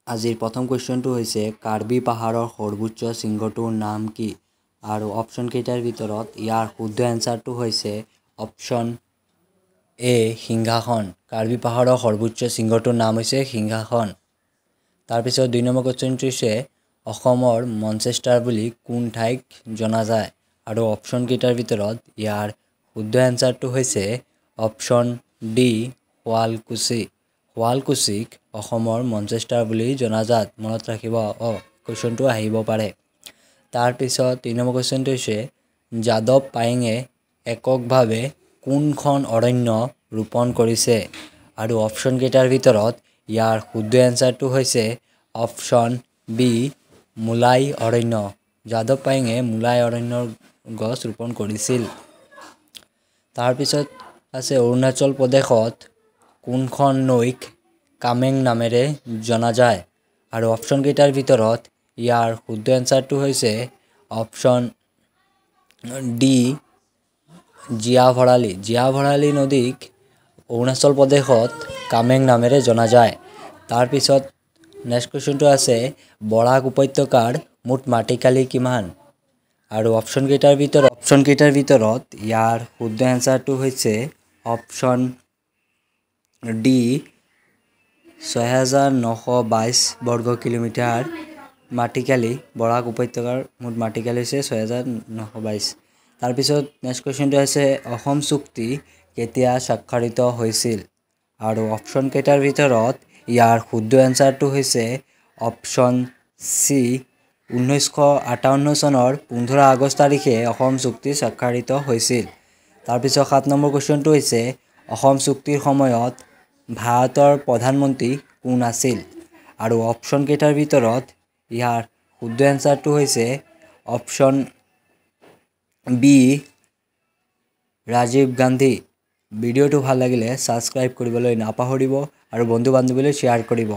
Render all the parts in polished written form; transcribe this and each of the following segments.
আজিৰ প্ৰথম কুৱেশ্যনটো হৈছে কাৰ্বি পাহাৰৰ সৰ্বোচ্চ শৃংগটোৰ নাম কি? আৰু অপশ্যন কেইটাৰ ভিতৰত ইয়াৰ শুদ্ধ এনচাৰটো হৈছে অপশ্যন এ সিংহাসন। কাৰ্বি পাহাৰৰ সৰ্বোচ্চ শৃংগটোৰ নাম হৈছে সিংহাসন। তাৰপিছত ২ নম্বৰ কুৱেশ্যনটো হৈছে অসমৰ মঞ্চেষ্টাৰ বুলি কোন ঠাইক জনা যায়? আৰু অপশ্যন কেইটাৰ ভিতৰত ইয়াৰ শুদ্ধ এনচাৰটো হৈছে অপশ্যন ডি শুৱালকুছি। শুৱালকুছিক অসমৰ মঞ্চেষ্টাৰ বুলি জনাজাত। মনত ৰাখিব, কুৱেশ্যনটো আহিব পাৰে। তাৰপিছত ৩ নম্বৰ কুৱেশ্যনটো হৈছে যাদৱ পায়েঙে এককভাৱে কোনখন অৰণ্য ৰোপণ কৰিছে? আৰু অপশ্যন কেইটাৰ ভিতৰত ইয়াৰ শুদ্ধ এনচাৰটো হৈছে অপশ্যন বি মোলাই অৰণ্য। যাদৱ পায়েঙে মোলাই অৰণ্যৰ গছ ৰোপণ কৰিছিল। তাৰপিছত আছে অৰুণাচল প্ৰদেশত কোনখন নৈক কামেং নামেৰে জনা যায়? আৰু অপশ্যন কেইটাৰ ভিতৰত ইয়াৰ শুদ্ধ এনচাৰটো হৈছে অপশ্যন ডি জীয়া ভৰালী। জীয়া ভৰালী নদীক অৰুণাচল প্ৰদেশত কামেং নামেৰে জনা যায়। তাৰপিছত নেক্সট কুৱেশ্যনটো আছে বৰাক উপত্যকাৰ মুঠ মাটিকালি কিমান? আৰু অপশ্যন কেইটাৰ ভিতৰত ইয়াৰ শুদ্ধ এনচাৰটো হৈছে অপশ্যন ডি ৬৯২২ বৰ্গ কিলোমিটাৰ মাটিকালি। বৰাক উপত্যকাৰ মুঠ মাটিকালি হৈছে ৬৯২২। তাৰপিছত নেক্সট কুৱেশ্যনটো আছে অসম চুক্তি কেতিয়া স্বাক্ষৰিত হৈছিল? আৰু অপশ্যন কেইটাৰ ভিতৰত ইয়াৰ শুদ্ধ এনচাৰটো হৈছে অপশ্যন চি ১৯৫৮ চনৰ ১৫ আগষ্ট তাৰিখে অসম চুক্তি স্বাক্ষৰিত হৈছিল। তাৰপিছত ৭ নম্বৰ কুৱেশ্যনটো হৈছে অসম চুক্তিৰ সময়ত ভাৰতৰ প্ৰধানমন্ত্ৰী কোন আছিল? আৰু অপশ্যন কেইটাৰ ভিতৰত ইয়াৰ শুদ্ধ এনচাৰটো হৈছে অপশ্যন বি ৰাজীৱ গান্ধী। ভিডিঅ'টো ভাল লাগিলে ছাবস্ক্ৰাইব কৰিবলৈ নাপাহৰিব আৰু বন্ধু বান্ধৱীলৈ শ্বেয়াৰ কৰিব।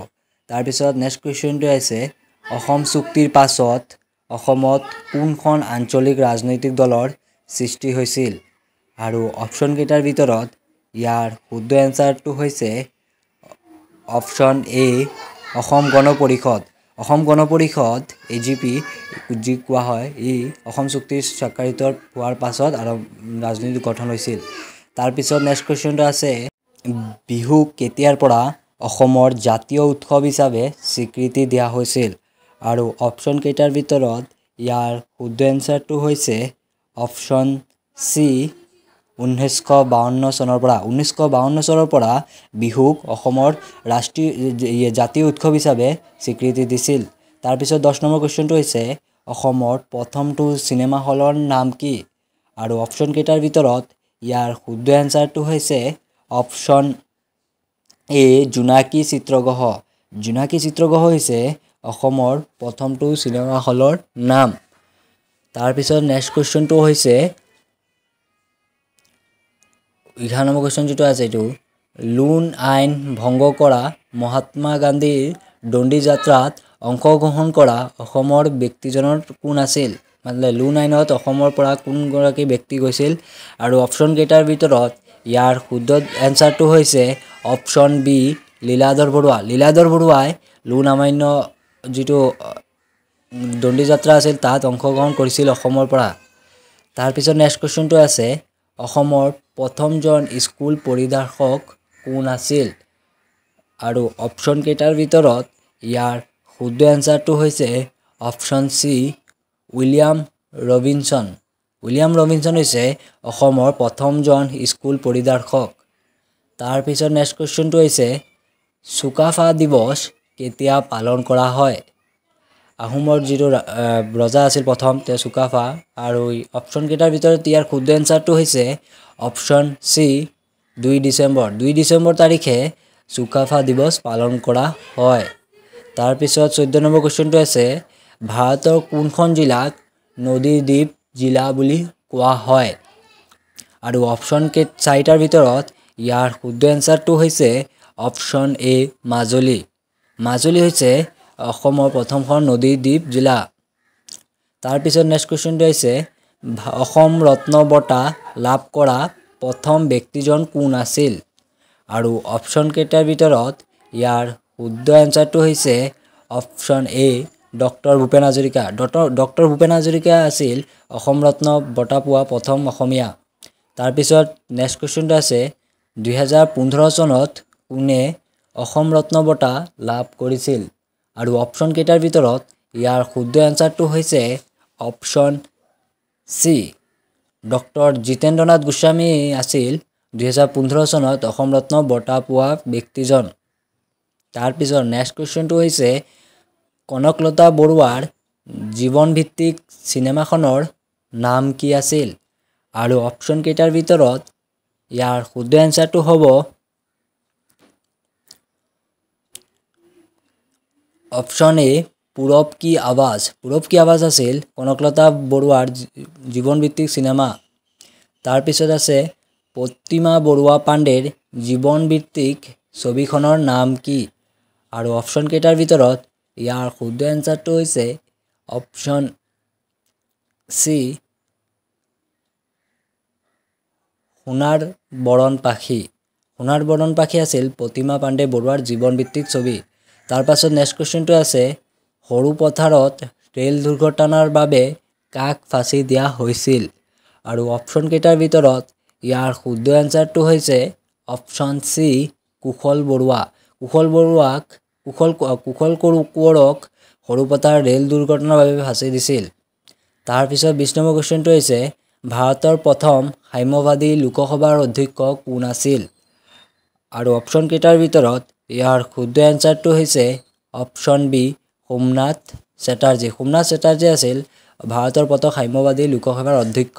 তাৰপিছত নেক্সট কুৱেশ্যনটো আছে অসম চুক্তিৰ পাছত অসমত কোনখন আঞ্চলিক ৰাজনৈতিক দলৰ সৃষ্টি হৈছিল? আৰু অপশ্যন কেইটাৰ ভিতৰত ইয়াৰ শুদ্ধ এনচাৰটো হৈছে option A Asom Gana Parishad. Asom Gana Parishad AGP যি কোৱা হয়, ই অসম চুক্তি স্বাক্ষৰিত হোৱাৰ পাছত আৰু ৰাজনৈতিক গঠন হৈছিল। তাৰপিছত নেক্সট কুৱেশ্যনটো আছে বিহুক কেতিয়াৰ পৰা অসমৰ জাতীয় উৎসৱ হিচাপে স্বীকৃতি দিয়া হৈছিল? আৰু অপশ্যন কেইটাৰ ভিতৰত ইয়াৰ শুদ্ধ এনচাৰটো হৈছে অপশ্যন চি ১৯৫২ চনৰ পৰা। ১৯৫২ চনৰ পৰা বিহুক অসমৰ জাতীয় উৎসৱ হিচাপে স্বীকৃতি দিছিল। তাৰপিছত ১০ নম্বৰ কুৱেশ্যনটো হৈছে অসমৰ প্ৰথমটো চিনেমা হলৰ নাম কি? আৰু অপশ্যন কেইটাৰ ভিতৰত ইয়াৰ শুদ্ধ এনচাৰটো হৈছে অপশ্যন এ জোনাকী চিত্ৰগ্ৰহ। জোনাকী চিত্ৰগ্ৰহ হৈছে অসমৰ প্ৰথমটো চিনেমা হলৰ নাম। তাৰপিছত নেক্সট কুৱেশ্যনটো হৈছে ১১ নম্বৰ কুৱেশ্যন যিটো আছে এইটো লোণ আইন ভংগ কৰা মহাত্মা গান্ধীৰ দণ্ডি যাত্ৰাত অংশগ্ৰহণ কৰা অসমৰ ব্যক্তিজনৰ কোন আছিল? মানে লোণ আইনত অসমৰ পৰা কোনগৰাকী ব্যক্তি গৈছিল? আৰু অপশ্যন কেইটাৰ ভিতৰত ইয়াৰ শুদ্ধ এনচাৰটো হৈছে অপশ্যন বি লীলাধৰ বৰুৱা। লীলাধৰ বৰুৱাই লোণ অমান্য যিটো দণ্ডি যাত্ৰা আছিল তাত অংশগ্ৰহণ কৰিছিল অসমৰ পৰা। তাৰপিছত নেক্সট কুৱেশ্যনটো আছে অসমৰ প্ৰথমজন স্কুল পৰিদৰ্শক কোন আছিল? আৰু অপশ্যন কেইটাৰ ভিতৰত ইয়াৰ শুদ্ধ এনচাৰটো হৈছে option C William Robinson. William Robinson হৈছে অসমৰ প্ৰথমজন স্কুল পৰিদৰ্শক। তাৰপিছত নেক্সট কুৱেশ্যনটো হৈছে চুকাফা দিৱস কেতিয়া পালন কৰা হয়? আহোমৰ যিটো ৰজা আছিল প্ৰথম তেওঁ চুকাফা। আৰু অপশ্যন কেইটাৰ ভিতৰত ইয়াৰ শুদ্ধ এনচাৰটো হৈছে অপশ্যন চি ২ ডিচেম্বৰ। ২ ডিচেম্বৰ তাৰিখে চুকাফা দিৱস পালন কৰা হয়। তাৰপিছত ১৪ নম্বৰ কুৱেশ্যনটো আছে ভাৰতৰ কোনখন জিলাক নদীৰ দ্বীপ জিলা বুলি কোৱা হয়? আৰু অপশ্যন চাৰিটাৰ ভিতৰত ইয়াৰ শুদ্ধ এনচাৰটো হৈছে অপশ্যন এ মাজুলী। মাজুলী হৈছে অসমৰ প্ৰথমখন নদীৰ দ্বীপ জিলা। তাৰপিছত নেক্সট কুৱেশ্যনটো হৈছে অসম ৰত্ন বঁটা লাভ কৰা প্ৰথম ব্যক্তিজন কোন আছিল? আৰু অপশ্যন কেইটাৰ ভিতৰত ইয়াৰ শুদ্ধ এনচাৰটো হৈছে option A doctor Bhupen Hazarika. Doctor Bhupen Hazarika আছিল অসম ৰত্ন বঁটা পোৱা প্ৰথম অসমীয়া। তাৰপিছত নেক্সট কুৱেশ্যনটো আছে 2015 চনত কোনে অসম ৰত্ন বঁটা লাভ কৰিছিল? আৰু অপশ্যন কেইটাৰ ভিতৰত ইয়াৰ শুদ্ধ এনচাৰটো হৈছে option C doctor Jitendranath Goswami আছিল 2015 চনত অসম ৰত্ন বঁটা পোৱা ব্যক্তিজন। তাৰপিছত নেক্সট কুৱেশ্যনটো হৈছে কনকলতা বৰুৱাৰ জীৱনভিত্তিক চিনেমাখনৰ নাম কি আছিল? আৰু অপশ্যন কেইটাৰ ভিতৰত ইয়াৰ শুদ্ধ এনচাৰটো হ'ব অপশ্যন এ পূৰব কি আৱাজ। পূৰব কি আৱাজ আছিল কনকলতা বৰুৱাৰ জীৱনভিত্তিক চিনেমা। তাৰপিছত আছে প্ৰতিমা বৰুৱা পাণ্ডেৰ জীৱনভিত্তিক ছবিখনৰ নাম কি? আৰু অপশ্যন কেইটাৰ ভিতৰত ইয়াৰ শুদ্ধ এনচাৰটো হৈছে অপশ্যন চি সোণাৰ বৰণ পাখি। সোণাৰ বৰণ পাখি আছিল প্ৰতিমা পাণ্ডে বৰুৱাৰ জীৱনভিত্তিক ছবি। তাৰপাছত নেক্সট কুৱেশ্যনটো আছে সৰু পথাৰত ৰেল দুৰ্ঘটনাৰ বাবে কাক ফাঁচি দিয়া হৈছিল? আৰু অপশ্যন কেইটাৰ ভিতৰত ইয়াৰ শুদ্ধ এনচাৰটো হৈছে অপশ্যন চি কুশল বৰুৱা। কুশল কোঁৱৰক সৰুপথাৰ ৰেল দুৰ্ঘটনাৰ বাবে ফাঁচি দিছিল। তাৰপিছত 20 নম্বৰ কুৱেশ্যনটো হৈছে ভাৰতৰ প্ৰথম সাম্যবাদী লোকসভাৰ অধ্যক্ষ কোন আছিল? আৰু অপশ্যন কেইটাৰ ভিতৰত ইয়াৰ শুদ্ধ এনচাৰটো হৈছে অপশ্যন বি সোমনাথ চেটাৰ্জী। সোমনাথ চেটাৰ্জী আছিল ভাৰতৰ প্ৰথম সাম্যবাদী লোকসভাৰ অধ্যক্ষ।